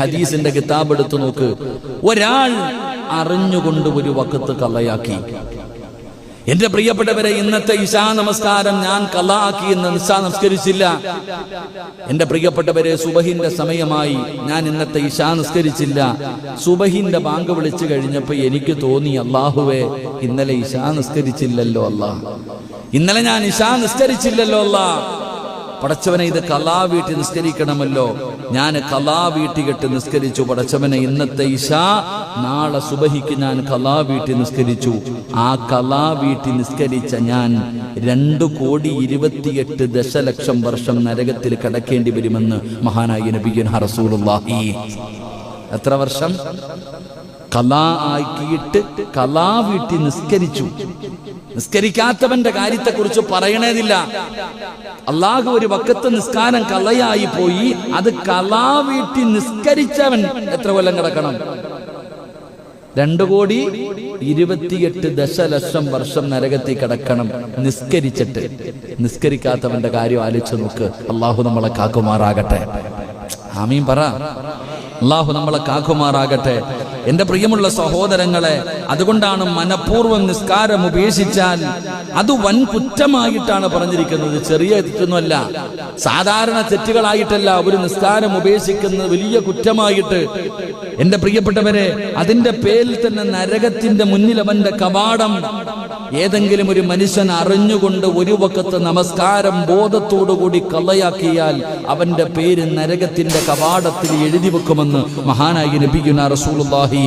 ഹദീസിന്റെ കിതാബ് എടുത്തു നോക്ക്. ഒരാൾ അറിഞ്ഞുകൊണ്ട് ഒരു വഖത്ത് കളയാക്കി. എന്റെ പ്രിയപ്പെട്ടവരെ, ഇന്നത്തെ ഇശാ നമസ്കാരം ഞാൻ കളാക്കി എന്ന് ഇശാ നമസ്കരിച്ചില്ല. എന്റെ പ്രിയപ്പെട്ടവരെ, സുബഹിന്റെ സമയമായി, ഞാൻ ഇന്നത്തെ ഇശാ നിസ്കരിച്ചില്ല. സുബഹിന്റെ ബാങ്ക് വിളിച്ചു കഴിഞ്ഞപ്പോ എനിക്ക് തോന്നി, അല്ലാഹുവേ, ഇന്നലെ ഇശാ നിസ്കരിച്ചില്ലല്ലോ അല്ലാ, ഇന്നലെ ഞാൻ ഇശാ നിസ്കരിച്ചില്ലല്ലോ അല്ലാ, പടച്ചവനെ ഇത് കലാ വീട്ടി നിസ്കരിക്കണമല്ലോ, ഞാൻ കലാ വീട്ടി കെട്ട് നിസ്കരിച്ചു. പടച്ചവനെ, ഇന്നത്തെ ഇശാ നാളെ സുബഹിക്ക് ഞാൻ കലാ വീട്ടി നിസ്കരിച്ചു. ആ കലാ വീട്ടി നിസ്കരിച്ച ഞാൻ 2,28,00,000 വർഷം നരകത്തിൽ കിടക്കേണ്ടി വരുമെന്ന് മഹാനായ നബിയുനാ റസൂലുള്ളാഹി. എത്ര വർഷം? കലാ ആക്കിയിട്ട് കലാ വീട്ടി നിസ്കരിച്ചു. നിസ്കരിക്കാത്തവന്റെ കാര്യത്തെക്കുറിച്ച് പറയണേതില്ല. അള്ളാഹു ഒരു വക്കത്ത് നിസ്കാരം കളയായി പോയി, അത് കലാ വീട്ടി നിസ്കരിച്ചവൻ എത്ര കൊല്ലം കിടക്കണം? 2,28,00,000 വർഷം നരകത്തിൽ കിടക്കണം നിസ്കരിച്ചിട്ട്. നിസ്കരിക്കാത്തവന്റെ കാര്യം ആലോചിച്ച് നോക്ക്. അള്ളാഹു നമ്മളെ കാക്കുമാറാകട്ടെ. ആമീൻ പറ. അള്ളാഹു നമ്മളെ കാക്കുമാറാകട്ടെ. എന്റെ പ്രിയമുള്ള സഹോദരങ്ങളെ, അതുകൊണ്ടാണ് മനഃപൂർവ്വം നിസ്കാരം ഉപേക്ഷിച്ചാൽ അത് വൻ കുറ്റമായിട്ടാണ് പറഞ്ഞിരിക്കുന്നത്. ചെറിയ തെറ്റൊന്നുമല്ല, സാധാരണ തെറ്റുകളായിട്ടല്ല. ഒരു നിസ്കാരം ഉപേക്ഷിക്കുന്നത് വലിയ കുറ്റമായിട്ട്. എന്റെ പ്രിയപ്പെട്ടവരെ, അതിന്റെ പേരിൽ തന്നെ നരകത്തിന്റെ മുന്നിൽ അവന്റെ കവാടം. ഏതെങ്കിലും ഒരു മനുഷ്യൻ അറിഞ്ഞുകൊണ്ട് ഒരു വഖത്ത് നമസ്കാരം ബോധത്തോടുകൂടി കളയാക്കിയാൽ അവന്റെ പേര് നരകത്തിന്റെ കവാടത്തിൽ എഴുതി വെക്കുമെന്ന് മഹാനായ നബിയുനാ റസൂലുള്ളാഹി